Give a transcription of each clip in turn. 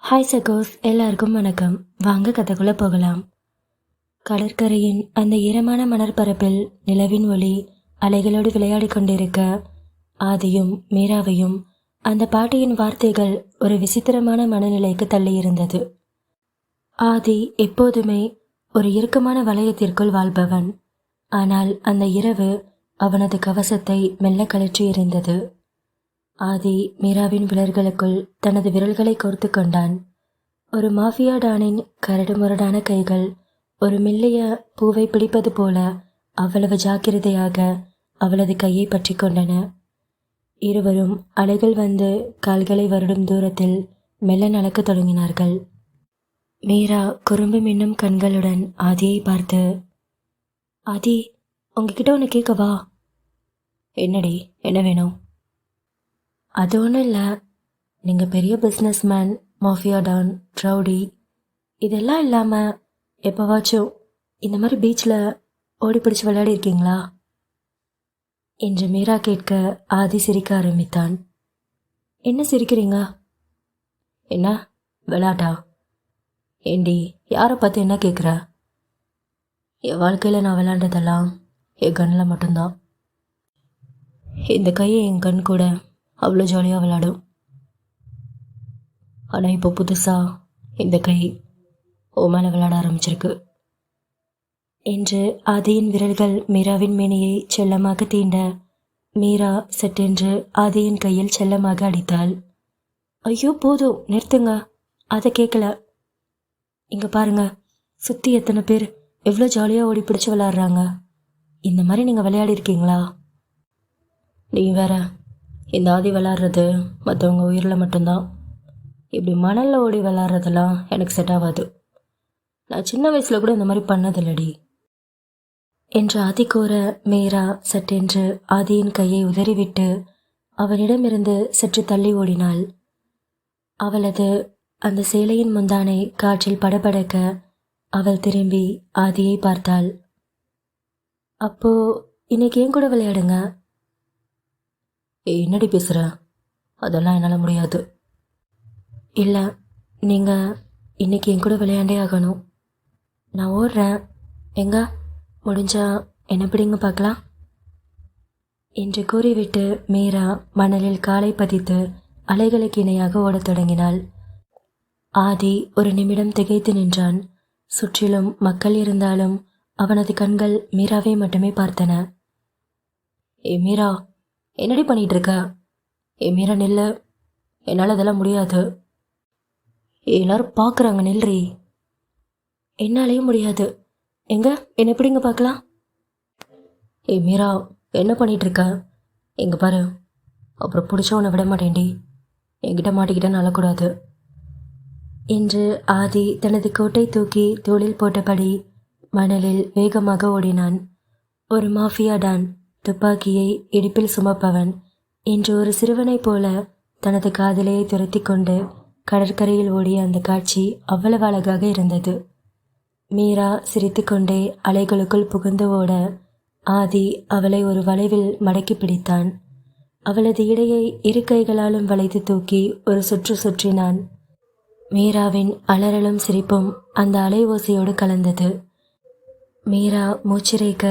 Hi சகோஸ், எல்லாருக்கும் வணக்கம். வாங்க கதைக்குள்ள போகலாம். கடற்கரையின் அந்த ஈரமான மணற்பரப்பில் நிலவின் ஒளி அலைகளோடு விளையாடி கொண்டிருக்க ஆதியும் மீராவையும் அந்த பாட்டியின் வார்த்தைகள் ஒரு விசித்திரமான மனநிலைக்கு தள்ளியிருந்தது. ஆதி எப்போதுமே ஒரு இறுக்கமான வளையத்திற்குள் வாழ்பவன். ஆனால் அந்த இரவு அவனது கவசத்தை மெல்ல கழற்றி எறிந்தது. ஆதி மீராவின் விரல்களுக்குள் தனது விரல்களை கோர்த்து கொண்டான். ஒரு மாஃபியா டானின் கரடுமுரடான கைகள் ஒரு மெல்லிய பூவை பிடிப்பது போல அவ்வளவு ஜாக்கிரதையாக அவளது கையை பற்றி கொண்டன. இருவரும் அலைகள் வந்து கால்களை வருடும் தூரத்தில் மெல்ல நடக்கத் தொடங்கினார்கள். மீரா குறும்பு மின்னும் கண்களுடன் ஆதியை பார்த்து, ஆதி, உங்ககிட்ட ஒன்று கேட்கவா? என்னடி, என்ன வேணும்? அது ஒன்றும் இல்லை. நீங்கள் பெரிய பிஸ்னஸ்மேன், மாஃபியா டான், ரவுடி, இதெல்லாம் இல்லாமல் எப்போவாச்சும் இந்த மாதிரி பீச்சில் ஓடி பிடிச்சி விளையாடி இருக்கீங்களா என்று மீரா கேட்க ஆதி சிரிக்க ஆரம்பித்தான். என்ன சிரிக்கிறீங்க? என்ன விளையாட்டா? ஏண்டி, யாரை பார்த்து என்ன கேட்குற? என் வாழ்க்கையில் நான் விளையாண்டதெல்லாம் என் கண்ணில் மட்டும்தான். இந்த கையை என் கண் கூட அவ்வளோ ஜாலியாக விளையாடும். ஆனால் இப்போ புதுசாக இந்த கை ஓ மேலே விளையாட ஆரம்பிச்சிருக்கு என்று ஆதியின் விரல்கள் மீராவின் மேனியை செல்லமாக தீண்ட மீரா சட்டென்று ஆதியின் கையில் செல்லமாக அடித்தாள். ஐயோ போதும், நிறுத்துங்க, அதை கேட்கல. இங்கே பாருங்க, சுற்றி எத்தனை பேர் எவ்வளோ ஜாலியாக ஓடி பிடிச்சி விளையாடுறாங்க. இந்த மாதிரி நீங்கள் விளையாடி இருக்கீங்களா? நீ வேற, இந்த ஆதி விளாட்றது மற்றவங்க உயிரில் மட்டும்தான். இப்படி மணலில் ஓடி விளாட்றதெல்லாம் எனக்கு செட் ஆகாது. நான் சின்ன வயசில் கூட இந்த மாதிரி பண்ணதில்லடி என்று ஆதி கூற மீரா சட்டென்று ஆதியின் கையை உதறிவிட்டு அவனிடமிருந்து சற்று தள்ளி ஓடினாள். அவளது அந்த சேலையின் முந்தானை காற்றில் படபடக்க அவள் திரும்பி ஆதியை பார்த்தாள். அப்போ இன்னைக்கு ஏன் கூட விளையாடுங்க? என்னடி பேசுகிற? அதெல்லாம் என்னால் முடியாது. இல்லை, நீங்கள் இன்னைக்கு என் கூட விளையாண்டே ஆகணும். நான் ஓடுறேன், எங்க முடிஞ்சா என்ன பிடிங்க பார்க்கலாம் என்று கூறிவிட்டு மீரா மணலில் காலை பதித்து அலைகளுக்கு இணையாக ஓடத் தொடங்கினாள். ஆதி ஒரு நிமிடம் திகைத்து நின்றான். சுற்றிலும் மக்கள் இருந்தாலும் அவனது கண்கள் மீராவை மட்டுமே பார்த்தன. ஏ மீரா, என்னடி பண்ணிட்டு இருக்க? ஏ மீரா நில்லு, என்னால் அதெல்லாம் முடியாது. எல்லாரும் பார்க்குறாங்க, நில்றி. என்னாலேயும் முடியாது. எங்க என்ன எப்படிங்க பார்க்கலாம்? ஏ மீரா, என்ன பண்ணிட்டு இருக்க? எங்க பாரு, அப்புறம் பிடிச்சவனை விட மாட்டேன்டி. என்கிட்ட மாட்டிக்கிட்டேன்னு அழக்கூடாது என்று ஆதி தனது கோட்டை தூக்கி தோளில் போட்டபடி மணலில் வேகமாக ஓடினான். ஒரு மாஃபியா டான், துப்பாக்கியை இடுப்பில் சுமப்பவன் என்று ஒரு சிறுவனைப் போல தனது காதலையை துரத்தி கொண்டு கடற்கரையில் ஓடிய அந்த காட்சி அவ்வளவு அழகாக இருந்தது. மீரா சிரித்துக்கொண்டே அலைகளுக்குள் புகுந்து ஓட ஆதி அவளை ஒரு வளைவில் மடக்கி பிடித்தான். அவளது இடையை இரு கைகளாலும் வளைத்து தூக்கி ஒரு சுற்று சுற்றினான். மீராவின் அலறலும் சிரிப்பும் அந்த அலை ஓசையோடு கலந்தது. மீரா மூச்சிறைக்க,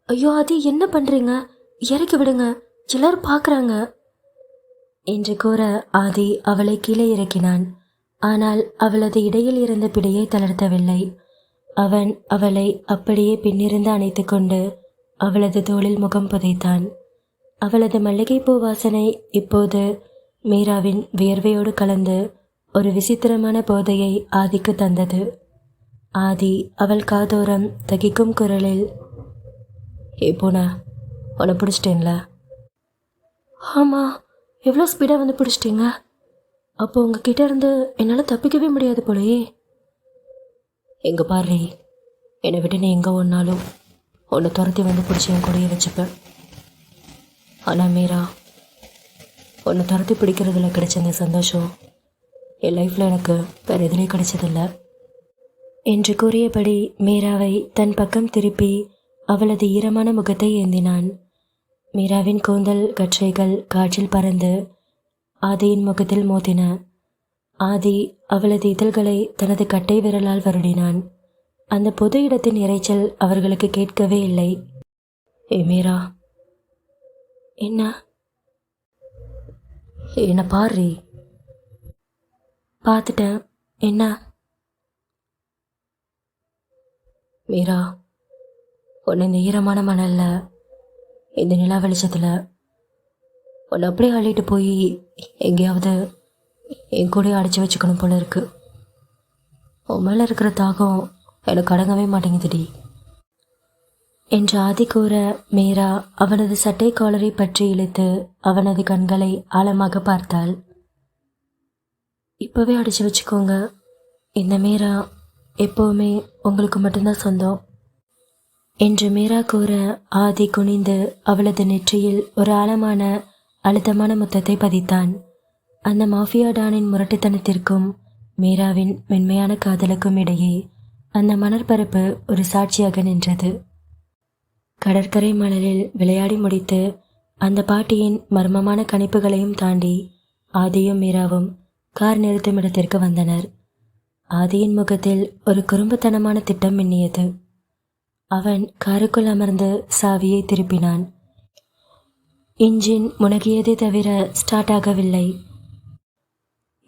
ஐயோ ஆதி, என்ன பண்ணுறீங்க? இறக்கி விடுங்க, எல்லாரும் பார்க்குறாங்க என்று கூற ஆதி அவளை கீழே இறக்கினான். ஆனால் அவளது இடையில் இருந்த பிடியை தளர்த்தவில்லை. அவன் அவளை அப்படியே பின்னிருந்து அணைத்து கொண்டு அவளது தோளில் முகம் புதைத்தான். அவளது மல்லிகைப்பூ வாசனை இப்போது மீராவின் வியர்வையோடு கலந்து ஒரு விசித்திரமான போதையை ஆதிக்கு தந்தது. ஆதி அவள் காதோரம் தகிக்கும் குரலில், ஏ பூனா, உன்னை பிடிச்சிட்டேன்ல? ஆமாம், எவ்வளோ ஸ்பீடாக வந்து பிடிச்சிட்டிங்க. அப்போ உங்ககிட்ட இருந்து என்னால் தப்பிக்கவே முடியாது போலயே. எங்கே பாரு, என்னை விட்டு நீ எங்கே ஒன்றாலும் உன்னை துரத்தி வந்து பிடிச்சி என் கூடயே வச்சுப்பேன். ஆனால் மீரா, உன்னை துரத்தி பிடிக்கிறதுல கிடைச்ச அந்த சந்தோஷம் என் லைஃப்பில் எனக்கு வேறு எதுலேயும் கிடைச்சதில்லை என்று கூறியபடி மீராவை தன் பக்கம் திருப்பி அவளது ஈரமான முகத்தை ஏந்தினான். மீராவின் கூந்தல் கற்றைகள் காற்றில் பறந்து ஆதியின் முகத்தில் மோதின. ஆதி அவளது இதழ்களை தனது கட்டை விரலால் வருடினான். அந்த பொது இடத்தின் இரைச்சல் அவர்களுக்கு கேட்கவே இல்லை. ஏ மீரா, என்ன என்ன பாரு. பார்த்துட்டேன். என்ன மீரா, உன்னை இந்த ஈரமான மணல்ல, இந்த நிலா வெளிச்சத்தில் உன்னை அப்படியே அள்ளிட்டு போய் எங்கேயாவது என் கூட அடைச்சி வச்சுக்கணும் போல இருக்கு. உன் மேலே இருக்கிற தாகம் எனக்கு அடங்கவே மாட்டேங்குதுடி என்று ஆதி கூற, மீரா அவனது சட்டை காலரை பற்றி இழுத்து அவனது கண்களை ஆழமாக பார்த்தாள். இப்போவே அடிச்சு வச்சுக்கோங்க. இந்த மீரா எப்போவுமே உங்களுக்கு மட்டும்தான் சொந்தம் என்று மீரா கூற, ஆதி குனிந்து அவளது நெற்றியில் ஒரு ஆழமான அழுத்தமான முத்தத்தை பதித்தான். அந்த மாஃபியா டானின் முரட்டுத்தனத்திற்கும் மீராவின் மென்மையான காதலுக்கும் இடையே அந்த மணற்பரப்பு ஒரு சாட்சியாக நின்றது. கடற்கரை மணலில் விளையாடி முடித்து அந்த பாட்டியின் மர்மமான கணிப்புகளையும் தாண்டி ஆதியும் மீராவும் கார் நிறுத்தும் இடத்திற்கு வந்தனர். ஆதியின் முகத்தில் ஒரு குறும்புத்தனமான திட்டம் மின்னியது. அவன் காருக்குள் அமர்ந்து சாவியை திருப்பினான். இன்ஜின் முனகியதை தவிர ஸ்டார்ட் ஆகவில்லை.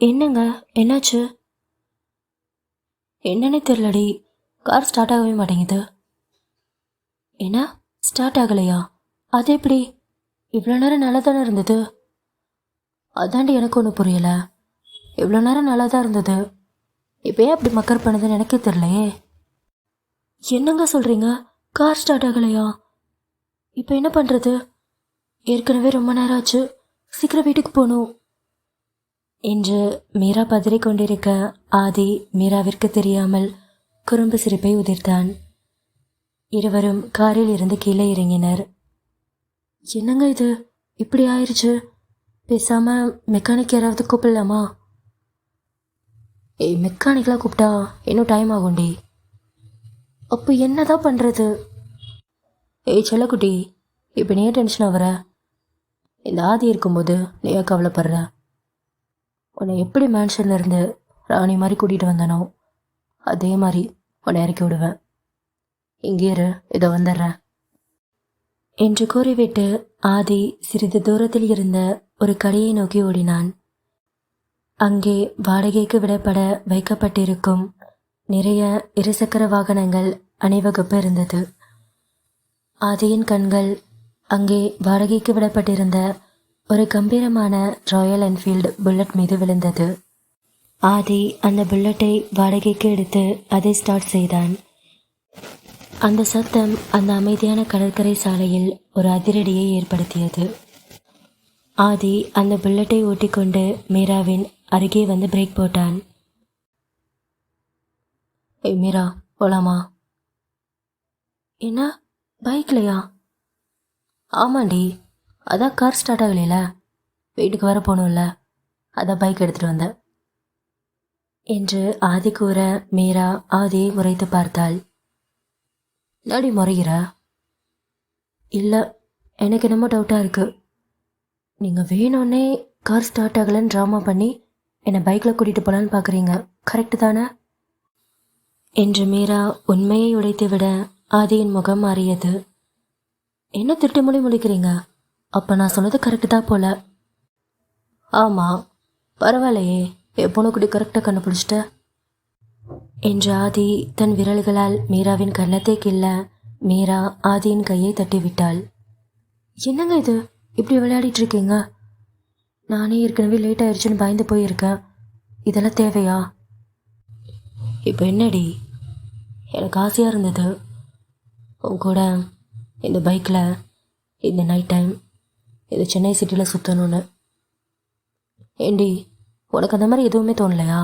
என்னங்க, என்னாச்சு? என்னன்னே தெரியலடி, கார் ஸ்டார்ட் ஆகவே மாட்டேங்குது. என்ன, ஸ்டார்ட் ஆகலையா? அது எப்படி? இவ்வளோ நேரம் நல்லா தானே இருந்தது. அதாண்டி எனக்கு ஒன்றும் புரியல. இவ்வளோ நேரம் நல்லா தான் இருந்தது, இப்போ ஏன் அப்படி மக்கர் பண்ணுதுன்னு எனக்கே தெரியலையே. என்னங்க சொல்கிறீங்க? கார் ஸ்டார்ட் ஆகலையா? இப்போ என்ன பண்ணுறது? ஏற்கனவே ரொம்ப நேரம் ஆச்சு, சீக்கிரம் வீட்டுக்கு போகணும் என்று மீரா பதறி கொண்டிருக்க, ஆதி மீராவிற்கு தெரியாமல் குறும்பு சிரிப்பை உதிர்த்தான். இருவரும் காரில் இருந்து கீழே இறங்கினர். என்னங்க இது, இப்படி ஆயிடுச்சு? பேசாம மெக்கானிக் யாராவது கூப்பிடலாமா? மெக்கானிக்லாம் கூப்பிட்டா இன்னும் டைம் ஆகும்டி. அப்போ என்னதான் பண்ணுறது? செல்லக்குட்டி, இப்போ நீ டென்ஷன் ஆகிற? இந்த ஆதி இருக்கும்போது நீ கவலைப்படுற? உன்னை எப்படி மேன்ஷன்ல இருந்து ராணி மாதிரி கூட்டிகிட்டு வந்தனோ அதே மாதிரி உன்னை இறக்கி விடுவேன். இங்கே இரு, இதோ வந்துடுறேன் என்று கூறிவிட்டு ஆதி சிறிது தூரத்தில் இருந்த ஒரு கடையை நோக்கி ஓடினான். அங்கே வாடகைக்கு விடப்பட வைக்கப்பட்டிருக்கும் நிறைய இருசக்கர வாகனங்கள் அணிவகுப்பு இருந்தது. ஆதியின் கண்கள் அங்கே வாடகைக்கு விடப்பட்டிருந்த ஒரு கம்பீரமான ராயல் என்ஃபீல்டு புல்லட் மீது விழுந்தது. ஆதி அந்த புல்லட்டை வாடகைக்கு எடுத்து அதை ஸ்டார்ட் செய்தான். அந்த சத்தம் அந்த அமைதியான கடற்கரை சாலையில் ஒரு அதிரடியை ஏற்படுத்தியது. ஆதி அந்த புல்லட்டை ஓட்டிக்கொண்டு மீராவின் அருகே வந்து பிரேக் போட்டான். மீரா, போலாமா? என்ன, பைக்லையா? ஆமாண்டி, அதான் கார் ஸ்டார்ட் ஆகலையில, வீட்டுக்கு வர போகணும்ல, அதான் பைக் எடுத்துகிட்டு வந்தேன் என்று ஆதி கூற, மீரா ஆதியை முறைத்து பார்த்தாள். நாடி முறைகிற? இல்லை, எனக்கு என்னமோ டவுட்டாக இருக்குது. நீங்கள் வேணும்னே கார் ஸ்டார்ட் ஆகலைன்னு ட்ராமா பண்ணி என்னை பைக்கில் கூட்டிகிட்டு போகலான்னு பார்க்குறீங்க, கரெக்டு தானே என்று மீரா உண்மையை உடைத்து விட ஆதியின் முகம் மாறியது. என்ன திருட்டு மொழி முழிக்கிறீங்க? அப்போ நான் சொன்னது கரெக்டு தான் போல. ஆமாம், பரவாயில்லையே, எப்போனு கூடி கரெக்டாக கண்டுபிடிச்சிட்ட என்று ஆதி தன் விரல்களால் மீராவின் கன்னத்தை கிள்ள, மீரா ஆதியின் கையை தட்டிவிட்டாள். என்னங்க இது, இப்படி விளையாடிட்டு இருக்கீங்க? நானே ஏற்கனவே லேட் ஆயிடுச்சுன்னு பயந்து போயிருக்கேன், இதெல்லாம் தேவையா? இப்போ என்னடி, எனக்கு ஆசையாக இருந்தது உன் கூட இந்த பைக்கில் இந்த நைட் டைம் இந்த சென்னை சிட்டியில் சுற்றணும்னு. ஏண்டி, உனக்கு அந்த மாதிரி எதுவுமே தோணலையா?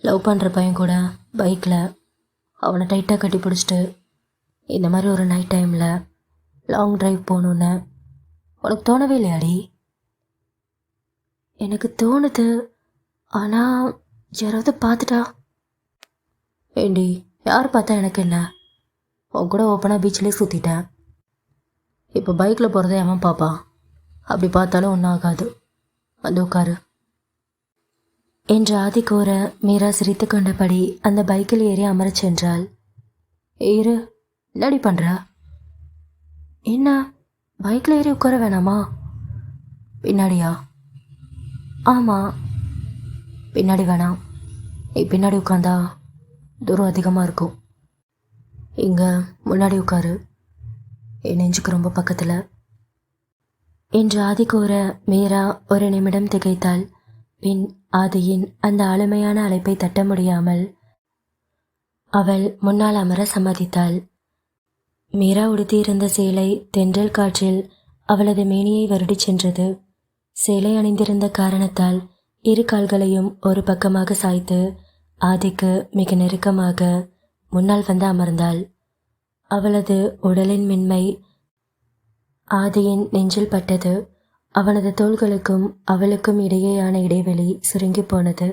லவ் பண்ணுற பையன் கூட பைக்கில் அவனை டைட்டாக கட்டி பிடிச்சிட்டு இந்த மாதிரி ஒரு நைட் டைமில் லாங் ட்ரைவ் போகணுன்னு உனக்கு தோணவே இல்லையாடி? எனக்கு தோணுது, ஆனால் யாராவது பார்த்துட்டா? ஏண்டி, யார் பார்த்தா எனக்கு என்ன? உன் கூட ஓப்பனாக பீச்சிலே சுற்றிட்டேன். இப்போ பைக்கில் போகிறத எவன் பாப்பா? அப்படி பார்த்தாலும் ஒன்றும் ஆகாது, வந்து உட்காரு என்று ஆதி கூற மீரா சிரித்து கொண்டபடி அந்த பைக்கில் ஏறி அமரச் சென்றாள். ஏறு, என்னடி பண்ற? என்ன, பைக்கில் ஏறி உட்கார வேணாமா? பின்னாடியா? ஆமாம், பின்னாடி வேணாம். நீ பின்னாடி உட்காந்தா தூரம் அதிகமாக இருக்கும். இங்கே முன்னாடி உட்காரு, என் நெஞ்சுக்கு ரொம்ப பக்கத்தில் என்று ஆதி கூற மீரா ஒரு நிமிடம் திகைத்தாள். பின் ஆதியின் அந்த ஆளுமையான அழைப்பை தட்ட முடியாமல் அவள் முன்னால் அமர சம்மதித்தாள். மீரா உடுத்தியிருந்த சேலை தென்றல் காற்றில் அவளது மேனியை வருடிச் சென்றது. சேலை அணிந்திருந்த காரணத்தால் இரு கால்களையும் ஒரு பக்கமாக சாய்த்து ஆதிக்கு மிக நெருக்கமாக முன்னால் வந்து அமர்ந்தாள். அவளது உடலின் மென்மை ஆதியின் நெஞ்சில் பட்டது. அவனது தோள்களுக்கும் அவளுக்கும் இடையேயான இடைவெளி சுருங்கி போனது.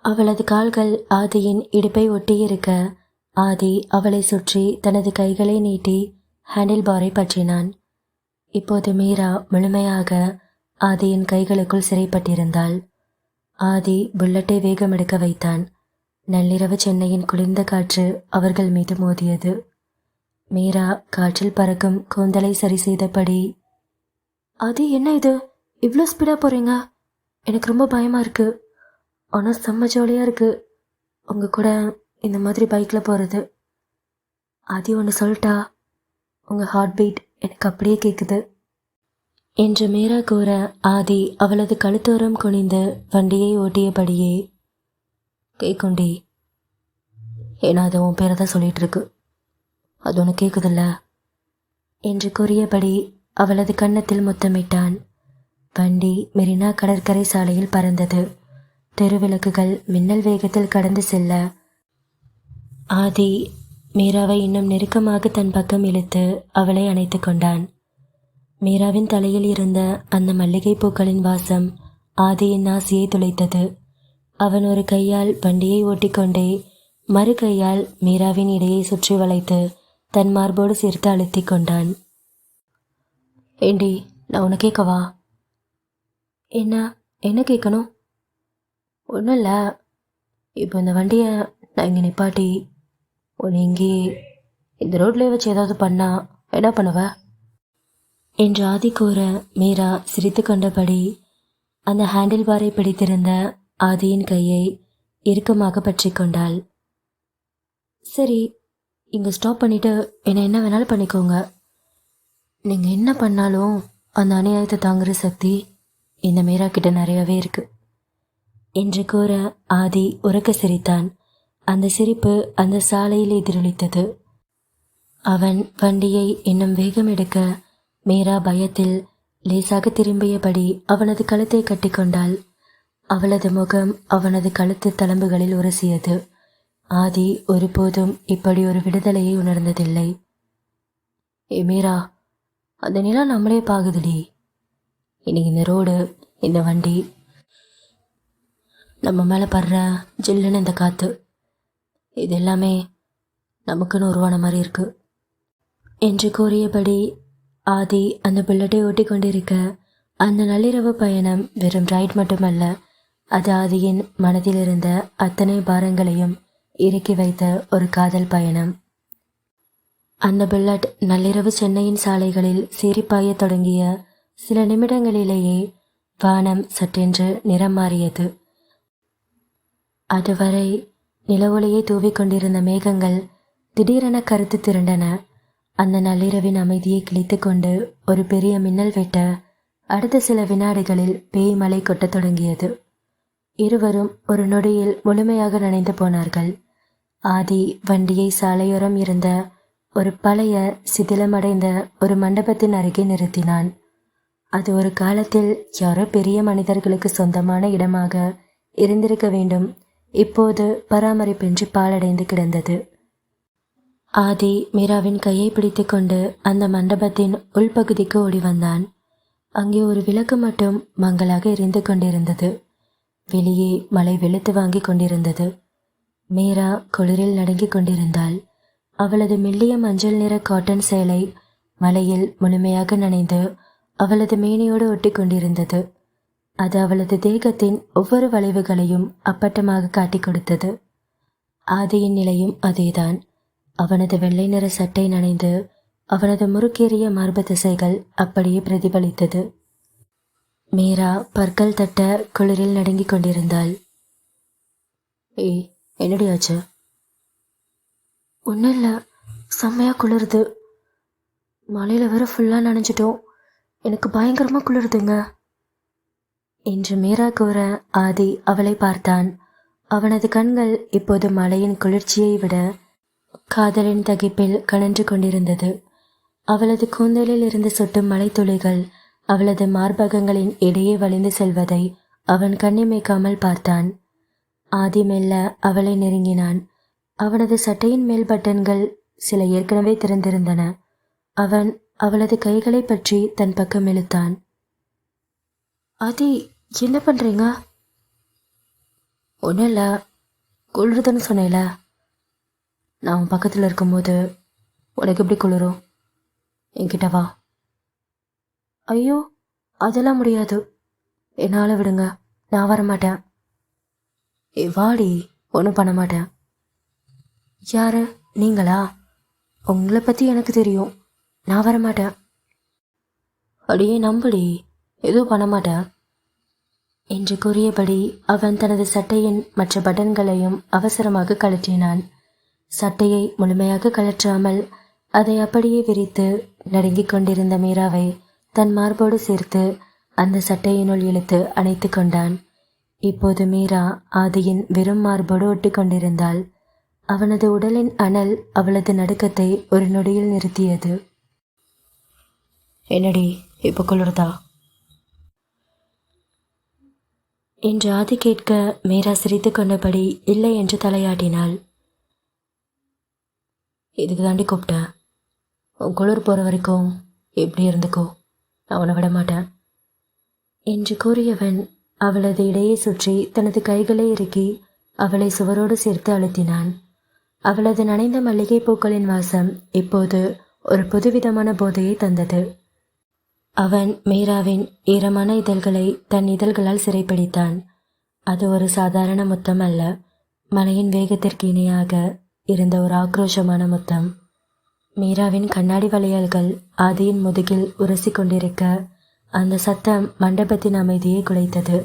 அவளது கால்கள் ஆதியின் இடுப்பை ஒட்டியிருக்க ஆதி அவளை சுற்றி தனது கைகளை நீட்டி ஹேண்டில் பாரை பற்றினான். இப்போது மீரா முழுமையாக ஆதியின் கைகளுக்குள் சிறைப்பட்டிருந்தாள். ஆதி புல்லட்டை வேகமெடுக்க வைத்தான். நள்ளிரவு சென்னையின் குளிர்ந்த காற்று அவர்கள் மீது மோதியது. மீரா காற்றில் பறக்கும் கூந்தலை சரி செய்தபடி, ஆதி என்ன இது, இவ்வளோ ஸ்பீடாக போகிறீங்க? எனக்கு ரொம்ப பயமாக இருக்குது. ஆனால் செம்ம ஜாலியாக இருக்குது உங்கள் கூட இந்த மாதிரி பைக்கில் போகிறது. ஆதி ஒன்று சொல்லிட்டா, உங்கள் ஹார்ட் பீட் எனக்கு அப்படியே கேட்குது என்று மீரா கூற ஆதி அவளது கழுத்தோரம் குனிந்து வண்டியை ஓட்டியபடியே, கேட்குண்டி, ஏன்னா அது உன் பேரை தான் சொல்லிகிட்டு இருக்கு, அது ஒன்று கேட்குதில்ல என்று கூறியபடி அவளது கன்னத்தில் முத்தமிட்டான். வண்டி மெரினா கடற்கரை சாலையில் பறந்தது. தெருவிளக்குகள் மின்னல் வேகத்தில் கடந்து செல்ல ஆதி மீராவை இன்னும் நெருக்கமாக தன் பக்கம் இழுத்து அவளை அணைத்து கொண்டான். மீராவின் தலையில் இருந்த அந்த மல்லிகை பூக்களின் வாசம் ஆதியின் நாசியை துளைத்தது. அவன் ஒரு கையால் வண்டியை ஓட்டிக்கொண்டே மறு கையால் மீராவின் இடையை சுற்றி வளைத்து தன் மார்போடு சேர்த்து அழுத்தி கொண்டான். ஏண்டி, நான் உன்னை கேட்கவா? என்ன என்ன கேட்கணும்? ஒன்றும் இல்லை, இப்போ இந்த வண்டியை நான் இங்கே நிப்பாட்டி உன்னை இங்கே இந்த ரோட்லேயே வச்சு ஏதாவது பண்ணா என்ன பண்ணுவ என்று ஆதி கூற மீரா சிரித்து கொண்டபடி அந்த ஹேண்டில் பாரை பிடித்திருந்த ஆதியின் கையை இறுக்கமாக பற்றி கொண்டாள். சரி, இங்கே ஸ்டாப் பண்ணிவிட்டு என்னை என்ன வேணாலும் பண்ணிக்கோங்க. நீங்கள் என்ன பண்ணாலும் அந்த அநியாயத்தை தாங்குகிற சக்தி இந்த மீரா கிட்ட நிறையவே இருக்கு என்று கூற ஆதி உரக்க சிரித்தான். அந்த சிரிப்பு அந்த சாலையில் எதிரொலித்தது. அவன் வண்டியை இன்னும் வேகம் எடுக்க மீரா பயத்தில் லேசாக திரும்பியபடி அவனது கழுத்தை கட்டிக்கொண்டாள். அவளது முகம் அவனது கழுத்து தளம்புகளில் உரசியது. ஆதி ஒருபோதும் இப்படி ஒரு விடுதலையை உணர்ந்ததில்லை. ஏ மீரா, அந்த நிலம் நம்மளே பாகுதுடி. இன்னைக்கு இந்த ரோடு, இந்த வண்டி, நம்ம மேலே படுற ஜில்லுன்னு இந்த காற்று, இது எல்லாமே நமக்குன்னு உருவான மாதிரி இருக்கு என்று கூறியபடி ஆதி அந்த புல்லட்டை ஓட்டி கொண்டிருக்க அந்த நள்ளிரவு பயணம் வெறும் ரைட் மட்டுமல்ல, அது ஆதியின் மனதில் இருந்த அத்தனை பாரங்களையும் இறக்கி வைத்த ஒரு காதல் பயணம். அந்த புல்லட் நள்ளிரவு சென்னையின் சாலைகளில் சீறிப்பாயத் தொடங்கிய சில நிமிடங்களிலேயே வானம் சற்றென்று நிறம் மாறியது. அதுவரை நிலவொளியை தூவிக்கொண்டிருந்த மேகங்கள் திடீரென கருத்து திரண்டன. அந்த நள்ளிரவின் அமைதியை கிழித்து கொண்டு ஒரு பெரிய மின்னல் வெட்ட அடுத்த சில வினாடிகளில் பேய் மழை கொட்டத் தொடங்கியது. இருவரும் ஒரு நொடியில் முழுமையாக நனைந்து போனார்கள். ஆதி வண்டியை சாலையோரம் இருந்த ஒரு பழைய சிதிலமடைந்த ஒரு மண்டபத்தின் அருகே நிறுத்தினான். அது ஒரு காலத்தில் யாரோ பெரிய மனிதர்களுக்கு சொந்தமான இடமாக இருந்திருக்க வேண்டும். இப்போது பராமரிப்பின்றி பாழடைந்து கிடந்தது. ஆதி மீராவின் கையை பிடித்து கொண்டு அந்த மண்டபத்தின் உள்பகுதிக்கு ஓடி வந்தான். அங்கே ஒரு விளக்கு மட்டும் மங்கலாக எரிந்து கொண்டிருந்தது. வெளியே மழை வெளுத்து வாங்கி கொண்டிருந்தது. மீரா குளிரில் நடுங்கிக் கொண்டிருந்தாள். அவளது மெல்லிய மஞ்சள் நிற காட்டன் சேலை மழையில் முழுமையாக நனைந்து அவளது மேனியோடு ஒட்டி கொண்டிருந்தது. அது அவளது தேகத்தின் ஒவ்வொரு வளைவுகளையும் அப்பட்டமாக காட்டிக் கொடுத்தது. ஆதியின் நிலையும் அதேதான். அவனது வெள்ளை நிற சட்டை நனைந்து அவனது முறுக்கேறிய மார்பு திசைகள் அப்படியே பிரதிபலித்தது. மீரா பற்கள் தட்ட குளிரில் நடுங்கிக் கொண்டிருந்தாள். ஏய், என்னடி ஆச்சு? ஒன்றும் இல்லை, செம்மையாக குளிருது. மழையில் வேற ஃபுல்லாக நனைஞ்சிட்டோம். எனக்கு பயங்கரமாக குளிருதுங்க என்று மீரா கூற ஆதி அவளை பார்த்தான். அவனது கண்கள் இப்போது மழையின் குளிர்ச்சியை விட காதலின் தகிப்பில் கனன்று கொண்டிருந்தது. அவளது கூந்தலில் இருந்து சொட்டும் மழைத்துளிகள் அவளது மார்பகங்களின் இடையே வழிந்து செல்வதை அவன் கண்ணிமைக்காமல் பார்த்தான். ஆதி மெல்ல அவளை நெருங்கினான். அவனது சட்டையின் மேல் பட்டன்கள் சில ஏற்கனவே திறந்திருந்தன. அவன் அவளது கைகளை பற்றி தன் பக்கம் இழுத்தான். ஆதி, என்ன பண்றீங்க? ஒன்றும் இல்லை, குளிருதுன்னு சொன்னேல. நான் உன் பக்கத்தில் இருக்கும்போது உனக்கு எப்படி குளிரும்? என்கிட்ட வா. ஐயோ, அதெல்லாம் முடியாது, என்னால் விடுங்க, நான் வரமாட்டேன். வாடி, ஒன்றும் பண்ண மாட்டேன். யாரு நீங்களா? உங்களை பற்றி எனக்கு தெரியும், நான் வரமாட்டேன். அடியே நம்புடி, எதுவும் பண்ண மாட்டேன் என்று கூறியபடி அவன் தனது சட்டையின் மற்ற பட்டன்களையும் அவசரமாக கழற்றினான். சட்டையை முழுமையாக கழற்றாமல் அதை அப்படியே விரித்து நடுங்கிக் கொண்டிருந்த மீராவை தன் மார்போடு சேர்த்து அந்த சட்டையினுள் இழுத்து அணைத்து கொண்டான். இப்போது மீரா ஆதியின் வெறும் மார்போடு ஒட்டி கொண்டிருந்தாள். அவனது உடலின் அனல் அவளது நடுக்கத்தை ஒரு நொடியில் நிறுத்தியது. என்னடி, இப்போ குளிர்தா என்று ஆதி கேட்க மீரா சிரித்து கொண்டபடி இல்லை என்று தலையாட்டினாள். இதுக்கு தாண்டி கூப்பிட்டேன். உன் குளிர் போகிற வரைக்கும் எப்படி இருந்துக்கோ, நான் உன்னை விட மாட்டேன் என்று கூறியவன் அவளது இடையே சுற்றி தனது கைகளை இறுக்கி அவளை சுவரோடு சேர்த்து அழுத்தினான். அவளது நனைந்த மல்லிகை பூக்களின் வாசம் இப்போது ஒரு புதுவிதமான போதையை தந்தது. அவன் மீராவின் ஈரமான இதழ்களை தன் இதழ்களால் சிறைப்பிடித்தான். அது ஒரு சாதாரண முத்தம் அல்ல, மலையின் வேகத்திற்கு இணையாக இருந்த ஒரு ஆக்ரோஷமான முத்தம். மீராவின் கண்ணாடி வளையல்கள் ஆதியின் முதுகில் உரசி கொண்டிருக்க அந்த சத்தம் மண்டபத்தின் அமைதியை குலைத்தது.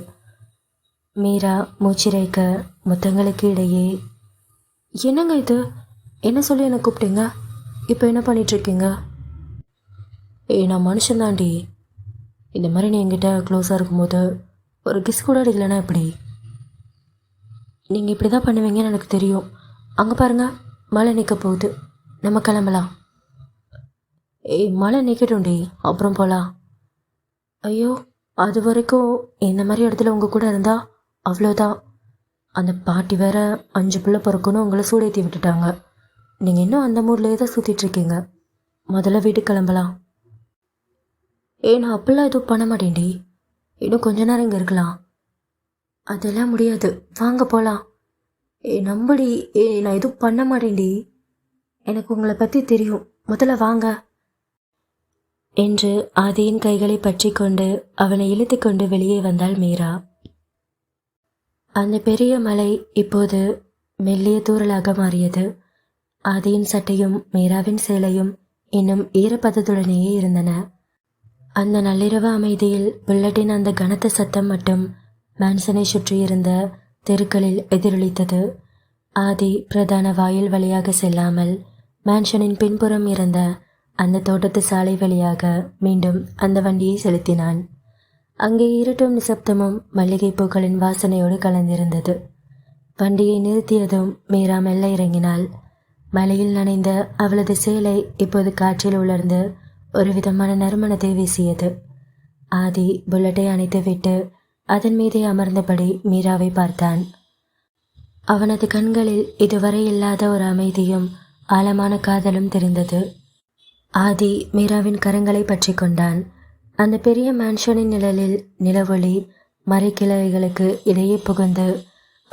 மீரா மூச்சிறைக்க முத்தங்களுக்கு இடையே, என்னங்க இது, என்ன சொல்லி என்னை கூப்பிட்டீங்க? இப்போ என்ன பண்ணிகிட்ருக்கீங்க? நான் மனுஷன்தாண்டி. இந்த மாதிரி நீ என்கிட்ட க்ளோஸாக இருக்கும்போது ஒரு கிஸ் கூட அடிக்கலைன்னா எப்படி? நீங்கள் இப்படி தான் பண்ணுவீங்கன்னு எனக்கு தெரியும். அங்கே பாருங்கள், மழை நிற்க போகுது, நம்ம கிளம்பலாம். மழை நிற்கட்டும்டி, அப்புறம் போகலாம். ஐயோ, அது வரைக்கும் இந்த மாதிரி இடத்துல உங்கள் கூட இருந்தால் அவ்வளோதான். அந்த பாட்டி வேற 5 பிள்ளை பிறக்கணும் உங்களை சூடேற்றி விட்டுட்டாங்க. நீங்கள் இன்னும் அந்த மூட்லேயே தான் சுற்றிட்டுருக்கீங்க. முதல்ல வீட்டுக்கு கிளம்பலாம். நான் அப்படிலாம் எதுவும் பண்ண மாட்டேன்டி, இன்னும் கொஞ்ச நேரம் இங்கே இருக்கலாம். அதெல்லாம் முடியாது, வாங்க போகலாம். நம்படி, நான் எதுவும் பண்ண மாட்டேன்டி, எனக்கு உங்களை பற்றி தெரியும், முதல்ல வாங்க என்று ஆதியின் கைகளை பற்றி கொண்டு அவனை இழுத்து கொண்டு வெளியே வந்தாள் மீரா. அந்த பெரிய மலை இப்போது மெல்லிய தூறலாக மாறியது. ஆதியின் சட்டையும் மீராவின் சேலையும் இன்னும் ஈரப்பதத்துடனேயே இருந்தன. அந்த நள்ளிரவு அமைதியில் புல்லட்டின் அந்த கனத்த சத்தம் மட்டும் மேன்சனை சுற்றியிருந்த தெருக்களில் எதிரொலித்தது. ஆதி பிரதான வாயில் வழியாக செல்லாமல் மேன்ஷனின் பின்புறம் இருந்த அந்த தோட்டத்து சாலை வழியாக மீண்டும் அந்த வண்டியை செலுத்தினான். அங்கே இருட்டும் நிசப்தமும் மல்லிகை பூக்களின் வாசனையோடு கலந்திருந்தது. வண்டியை நிறுத்தியதும் மீரா மெல்ல இறங்கினாள். மலையில் நனைந்த அவளது சேலை இப்போது காற்றில் உலர்ந்து ஒரு விதமான நறுமணத்தை வீசியது. ஆதி புல்லட்டை அணைத்துவிட்டு அதன் மீதே அமர்ந்தபடி மீராவை பார்த்தான். அவனது கண்களில் இதுவரை இல்லாத ஒரு அமைதியும் ஆழமான காதலும் தெரிந்தது. ஆதி மீராவின் கரங்களை பற்றி கொண்டான். அந்த பெரிய மேன்ஷனின் நிழலில் நிலவொளி மரக்கிளைகளுக்கு இடையே புகுந்து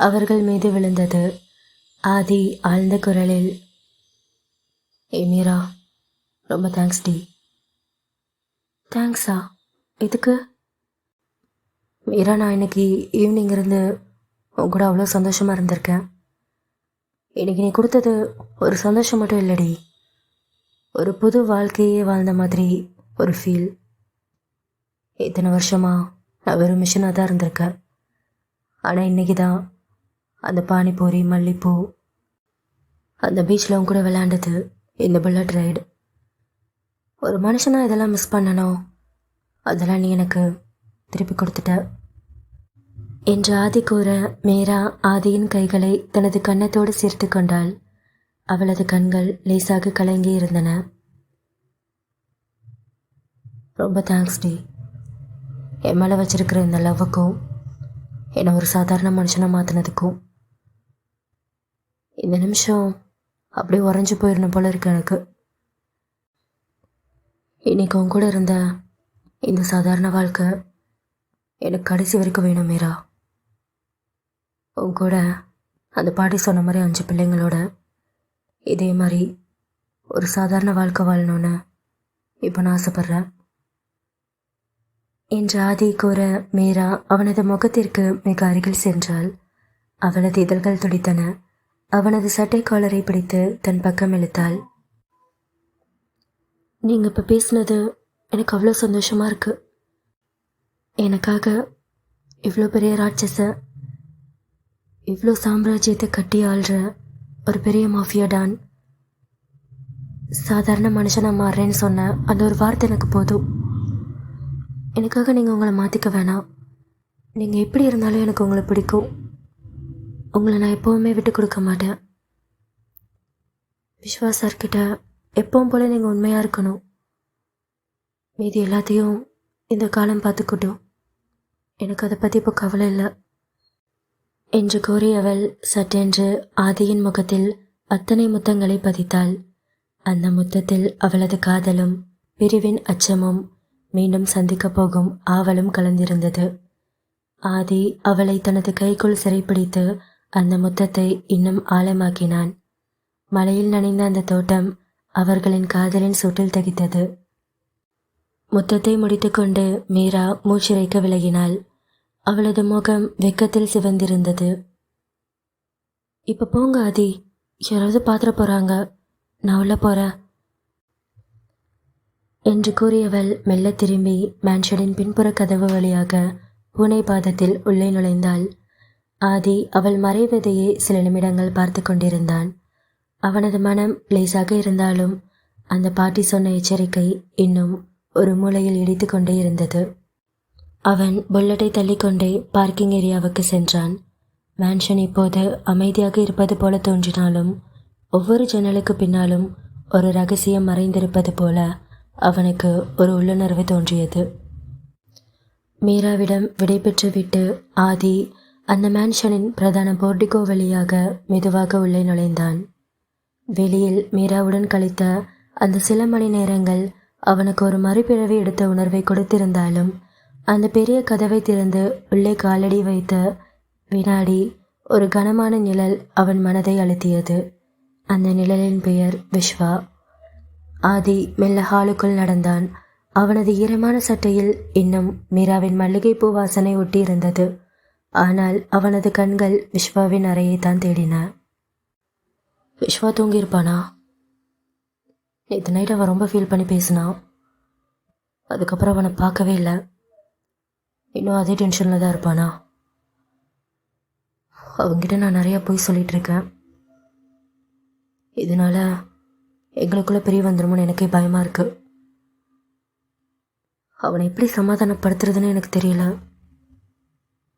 அவர்கள் மீது விழுந்தது. ஆதி ஆழ்ந்த குரலில், மீரா, ரொம்ப தேங்க்ஸ் டி. தேங்க்ஸா? இதுக்கு? மீரா, நான் இன்னைக்கு ஈவினிங் இருந்து உன் கூட அவ்வளோ சந்தோஷமாக இருந்திருக்கேன். இன்னைக்கு நீ கொடுத்தது ஒரு சந்தோஷம் மட்டும் இல்லடி, ஒரு புது வாழ்க்கையே வாழ்ந்த மாதிரி ஒரு ஃபீல். இத்தனை வருஷமா நான் வெறும் மிஷினாக தான் இருந்திருக்கேன். ஆனால் இன்னைக்கு தான் அந்த பானிபூரி, மல்லிப்பூ, அந்த பீச்சில் உன் கூட விளையாண்டது, இந்த புல்லட் ரைடு, ஒரு மனுஷனா இதெல்லாம் மிஸ் பண்ணணும், அதெல்லாம் நீ எனக்கு திருப்பி கொடுத்துட்ட என்று ஆதி கூற, மீரா ஆதியின் கைகளை தனது கன்னத்தோடு சேர்த்து கொண்டாள். அவளது கண்கள் லேசாக கலங்கி இருந்தன. ரொம்ப தேங்க்ஸ் டி, என் மேலே வச்சிருக்கிற இந்த லவ்வுக்கும் என்னை ஒரு சாதாரண மனுஷனை மாற்றினதுக்கும். இந்த நிமிஷம் அப்படியே உறைஞ்சி போயிடணும் போல இருக்கு எனக்கு. இன்னைக்கு உன் கூட இருந்த இந்த சாதாரண வாழ்க்கை எனக்கு கடைசி வரைக்கும் வேணும் மீரா. உன் கூட அந்த பாட்டி சொன்ன மாதிரி 5 பிள்ளைங்களோட இதே மாதிரி ஒரு சாதாரண வாழ்க்கை வாழணும்னு இப்போ நான் ஆசைப்பட்றேன் என்று ஆதி கூற, மீரா அவனது முகத்திற்கு மிக அருகில் சென்றாள். அவளது இதழ்கள் துடித்தன. அவனது சட்டை காலரை பிடித்து தன் பக்கம் இழுத்தாள். நீங்கள் இப்போ பேசுனது எனக்கு அவ்வளோ சந்தோஷமாக இருக்கு. எனக்காக இவ்வளோ பெரிய ராட்சச, இவ்வளோ சாம்ராஜ்யத்தை கட்டி ஆள்ற ஒரு பெரிய மாஃபியா டான் சாதாரண மனுஷனா மாறுறேன்னு சொன்ன அந்த ஒரு வார்த்தை எனக்கு போதும். எனக்காக நீங்கள் உங்களை மாற்றிக்க வேணாம். நீங்கள் எப்படி இருந்தாலும் எனக்கு உங்களை பிடிக்கும். உங்களை நான் எப்போவுமே விட்டு கொடுக்க மாட்டேன். விஸ்வா சார்கிட்ட எப்பவும் போல நீங்கள் உண்மையாக இருக்கணும். மீதி எல்லாத்தையும் இந்த காலம் பார்த்துக்கிட்டோம். எனக்கு அதை பற்றி இப்போ கவலை இல்லை என்று கூறி அவள் சட்டென்று ஆதியின் முகத்தில் அத்தனை முத்தங்களை பதித்தாள். அந்த முத்தத்தில் அவளது காதலும் பிரிவின் அச்சமும் மீண்டும் சந்திக்கப் போகும் ஆவலும் கலந்திருந்தது. ஆதி அவளை தனது கைக்குள் சிறைப்பிடித்து அந்த முத்தத்தை இன்னும் ஆழமாக்கினான். மழையில் நனைந்த அந்த தோட்டம் அவர்களின் காதலின் சூட்டில் தகித்தது. முத்தத்தை முடித்துக்கொண்டு மீரா மூச்சிறைக்க விலகினாள். அவளது முகம் வெக்கத்தில் சிவந்திருந்தது. இப்போ போங்க ஆதி, யாராவது பாத்திர போகிறாங்க, நான் உள்ள போகிறேன் என்று கூறியவள் மெல்ல திரும்பி மேன்ஷனின் பின்புற கதவு வழியாக பூனை பாதத்தில் உள்ளே நுழைந்தாள். ஆதி அவள் மறைவதையே சில நிமிடங்கள் பார்த்து கொண்டிருந்தான். அவனது மனம் லேசாக இருந்தாலும் அந்த பாட்டி சொன்ன எச்சரிக்கை இன்னும் ஒரு மூலையில் இடித்து கொண்டே இருந்தது. அவன் புல்லட்டை தள்ளிக்கொண்டே பார்க்கிங் ஏரியாவுக்கு சென்றான். மேன்ஷன் இப்போது அமைதியாக இருப்பது போல தோன்றினாலும் ஒவ்வொரு ஜன்னலுக்கு பின்னாலும் ஒரு ரகசியம் மறைந்திருப்பது போல அவனுக்கு ஒரு உள்ளுணர்வு தோன்றியது. மீராவிடம் விடைபெற்று விட்டு ஆதி அந்த மேன்ஷனின் பிரதான போர்டிகோ வழியாக மெதுவாக உள்ளே நுழைந்தான். வெளியில் மீராவுடன் கழித்த அந்த சில மணி நேரங்கள் அவனுக்கு ஒரு மறுபிறவி எடுத்த உணர்வை கொடுத்திருந்தாலும் அந்த பெரிய கதவை திறந்து உள்ளே காலடி வைத்த வினாடி ஒரு கனமான நிழல் அவன் மனதை அழுத்தியது. அந்த நிழலின் பெயர் விஸ்வா. ஆதி மெல்ல ஹாலுக்குள் நடந்தான். அவனது ஈரமான சட்டையில் இன்னும் மீராவின் மல்லிகைப்பூ வாசனை ஒட்டியிருந்தது. ஆனால் அவனது கண்கள் விஸ்வாவின் அறையை தான் தேடின. விஸ்வா தூங்கியிருப்பானா? நேற்று நைட் அவன் ரொம்ப ஃபீல் பண்ணி பேசினான். அதுக்கப்புறம் அவனை பார்க்கவே இல்லை. இன்னும் அதே டென்ஷனில் தான் இருப்பானா? அவங்ககிட்ட நான் நிறையா போய் சொல்லிகிட்ருக்கேன். இதனால் எங்களுக்குள்ளே பிரிய வந்துடுமோன்னு எனக்கே பயமாக இருக்குது. அவனை எப்படி சமாதானப்படுத்துறதுன்னு எனக்கு தெரியல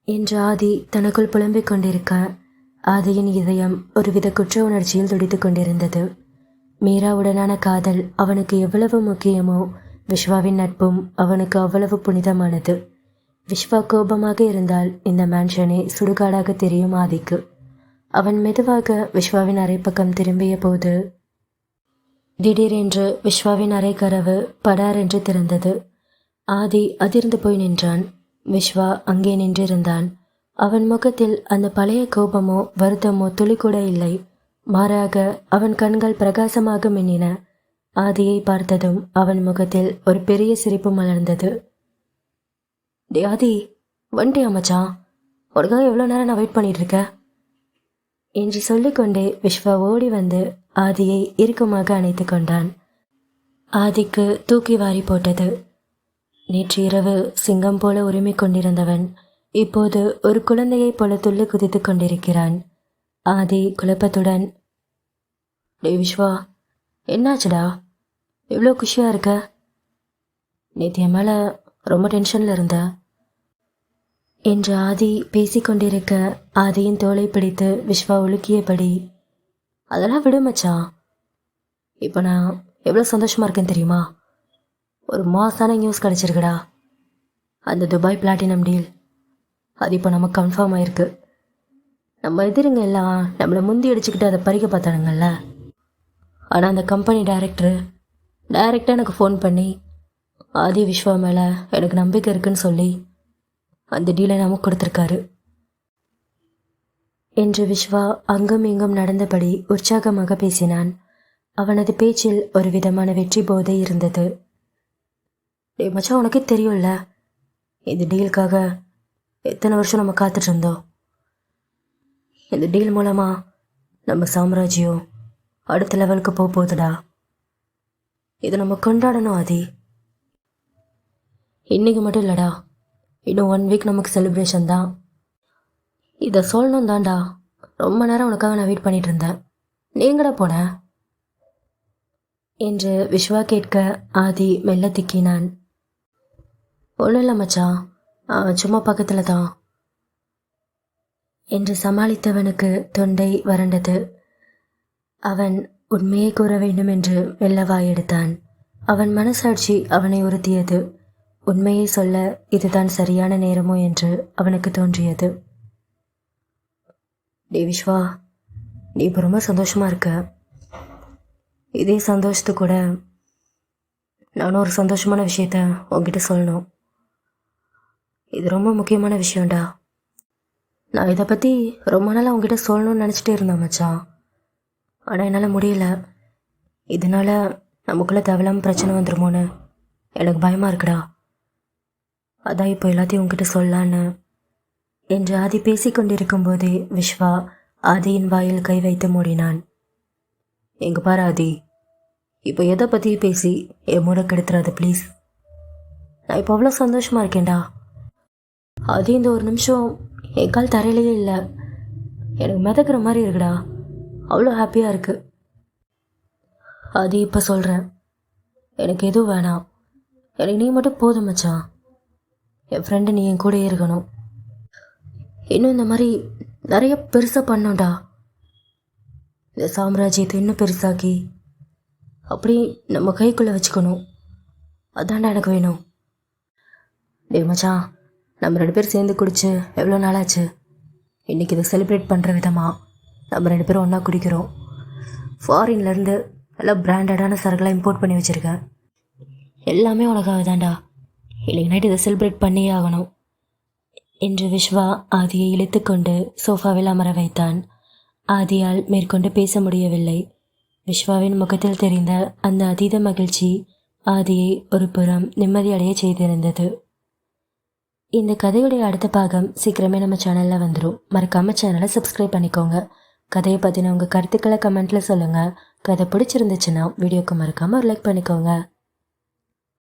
என்று ஆதி தனக்குள் புலம்பிக் கொண்டிருக்க, ஆதியின் இதயம் ஒருவித குற்ற உணர்ச்சியில் துடித்து கொண்டிருந்தது. மீராவுடனான காதல் அவனுக்கு எவ்வளவு முக்கியமோ விஸ்வாவின் நட்பும் அவனுக்கு அவ்வளவு புனிதமானது. விஸ்வா கோபமாக இருந்தால் இந்த மேன்ஷனே சுடுகாடாக தெரியும் ஆதிக்கு. அவன் மெதுவாக விஸ்வாவின் அறை பக்கம் திரும்பிய போது திடீரென்று விஸ்வாவின் அறை கதவு படார் என்று திறந்தது. ஆதி அதிர்ந்து போய் நின்றான். விஸ்வா அங்கே நின்றிருந்தான். அவன் முகத்தில் அந்த பழைய கோபமோ வருத்தமோ துளி கூட இல்லை. மாறாக அவன் கண்கள் பிரகாசமாக மின்னின. ஆதியை பார்த்ததும் அவன் முகத்தில் ஒரு பெரிய சிரிப்பு மலர்ந்தது. ஆதி, வந்துட்டியா மச்சான்? உனக்காக எவ்வளோ நேரம் நான் வெயிட் பண்ணிட்டு இருக்கேன் என்று சொல்லிக்கொண்டே விஸ்வா ஓடி வந்து ஆதியை இறுக்கமாக அணைத்து கொண்டான். ஆதிக்கு தூக்கி வாரி போட்டது. நேற்று இரவு சிங்கம் போல உரிமை கொண்டிருந்தவன் இப்போது ஒரு குழந்தையைப் போல துள்ளி குதித்து கொண்டிருக்கிறான். ஆதி குழப்பத்துடன், டே விஸ்வா, என்னாச்சுடா? எவ்வளோ குஷியாக இருக்க? நேற்று என் மேலே ரொம்ப டென்ஷனில் இருந்த என்று ஆதி பேசிக்கொண்டிருக்க ஆதியின் தோளை பிடித்து விஸ்வா உலுக்கியபடி, அதெல்லாம் விடு மச்சான். இப்போ நான் எவ்வளோ சந்தோஷமாக இருக்கேன்னு தெரியுமா? ஒரு மாசான நியூஸ் கிடச்சிருக்குடா. அந்த துபாய் பிளாட்டினம் டீல் அது இப்போ நமக்கு கன்ஃபார்ம் ஆயிருக்கு. நம்ம எதிரிங்க எல்லாம் நம்மளை முந்தி அடிச்சுக்கிட்டு அதை பறிக்க பார்த்தானுங்கல்ல. ஆனால் அந்த கம்பெனி டைரெக்டாக எனக்கு ஃபோன் பண்ணி ஆதி விஸ்வா மேலே எனக்கு நம்பிக்கை இருக்குன்னு சொல்லி அந்த டீலை நமக்கு கொடுத்துருக்காரு என்று விஸ்வா அங்கும் இங்கும் நடந்தபடி உற்சாகமாக பேசினான். அவனது பேச்சில் ஒரு விதமான வெற்றி போதை இருந்தது. டே மச்சான், உனக்கே தெரியும்ல இந்த டீலுக்காக எத்தனை வருஷம் நம்ம காத்துட்டு இருந்தோம். இந்த டீல் மூலமாக நம்ம சாம்ராஜ்யம் அடுத்த லெவலுக்கு போகுதுடா. இதை நம்ம கொண்டாடணும் ஆதி. இன்றைக்கி மட்டும் இல்லைடா, இன்னும் 1 வீக் நமக்கு செலிப்ரேஷன் தான். இதை சொல்லணும் தான்டா ரொம்ப நேரம் உனக்காக நான் வெயிட் பண்ணிட்டு இருந்தேன். நீங்கடா போன என்று விஸ்வா கேட்க ஆதி மெல்ல திக்கினான். ஒன்றும் இல்லை மச்சான், சும்மா பக்கத்தில் தான் என்று சமாளித்தவனுக்கு தொண்டை வறண்டது. அவன் உண்மையை கூற வேண்டும் என்று மெல்ல வாயெடுத்தான். அவன் மனசாட்சி அவனை உறுத்தியது. உண்மையை சொல்ல இதுதான் சரியான நேரமோ என்று அவனுக்கு தோன்றியது. டே விஸ்வா, நீ இப்போ ரொம்ப சந்தோஷமாக இருக்க. இதே சந்தோஷத்து கூட நானும் ஒரு சந்தோஷமான விஷயத்த உங்ககிட்ட சொல்லணும். இது ரொம்ப முக்கியமான விஷயம்டா. நான் இதை பற்றி ரொம்ப நாளாக உங்ககிட்ட சொல்லணும்னு நினச்சிட்டே இருந்தேன் மச்சான். ஆனால் என்னால் முடியல. இதனால் நமக்குள்ளே தேவையில்லாமல் பிரச்சனை வந்துடுமோன்னு எனக்கு பயமாக இருக்குடா. அதான் இப்போ எல்லாத்தையும் உங்ககிட்ட சொல்லலான்னு என்று ஆதி பேசிக்கொண்டிருக்கும் போதே விஸ்வா ஆதியின் வாயில் கை வைத்து மூடினான். எங்க பாரு ஆதி, இப்போ எதை பற்றி பேசி என் மூட கெடுத்துறாது ப்ளீஸ். நான் இப்போ அவ்வளோ சந்தோஷமாக இருக்கேன்டா. அது இந்த ஒரு நிமிஷம் என் கால் தரையிலேயே இல்லை. எனக்கு மிதக்கிற மாதிரி இருக்குடா. அவ்வளோ ஹாப்பியாக இருக்கு. அது இப்போ சொல்கிறேன், எனக்கு எதுவும் வேணாம். எனக்கு நீ மட்டும் போதும் மச்சான். என் ஃப்ரெண்டு நீ என் கூடயே இருக்கணும். இன்னும் இந்த மாதிரி நிறைய பெருசாக பண்ணோம்டா. இந்த சாம்ராஜ்யத்தை இன்னும் பெருசாக்கி அப்படி நம்ம கைக்குள்ளே வச்சுக்கணும். அதான்டா எனக்கு வேணும். டே மச்சான், நம்ம 2 பேர் சேர்ந்து குடிச்சு எவ்வளோ நாளாச்சு. இன்றைக்கி இதை செலிப்ரேட் பண்ணுற விதமாக நம்ம 2 பேரும் ஒன்றா குடிக்கிறோம். ஃபாரின்லேருந்து நல்லா பிராண்டடான சரக்குலாம் இம்போர்ட் பண்ணி வச்சுருக்கேன். எல்லாமே உனக்காக தான்டா. இன்னைக்கு நைட் இதை செலிப்ரேட் பண்ணியே ஆகணும் என்று விஸ்வா ஆதியை இழுத்து கொண்டு சோஃபாவில் அமர வைத்தான். ஆதியால் மேற்கொண்டு பேச முடியவில்லை. விஸ்வாவின் முகத்தில் தெரிந்த அந்த அதீத மகிழ்ச்சி ஆதியை ஒரு புறம் நிம்மதியடைய செய்திருந்தது. இந்த கதையுடைய அடுத்த பாகம் சீக்கிரமே நம்ம சேனலில் வந்துடும். மறக்காமல் சேனலை சப்ஸ்கிரைப் பண்ணிக்கோங்க. கதையை பற்றின உங்கள் கருத்துக்களை கமெண்ட்டில் சொல்லுங்கள். கதை பிடிச்சிருந்துச்சுன்னா வீடியோக்கு மறக்காமல் ஒரு லைக் பண்ணிக்கோங்க.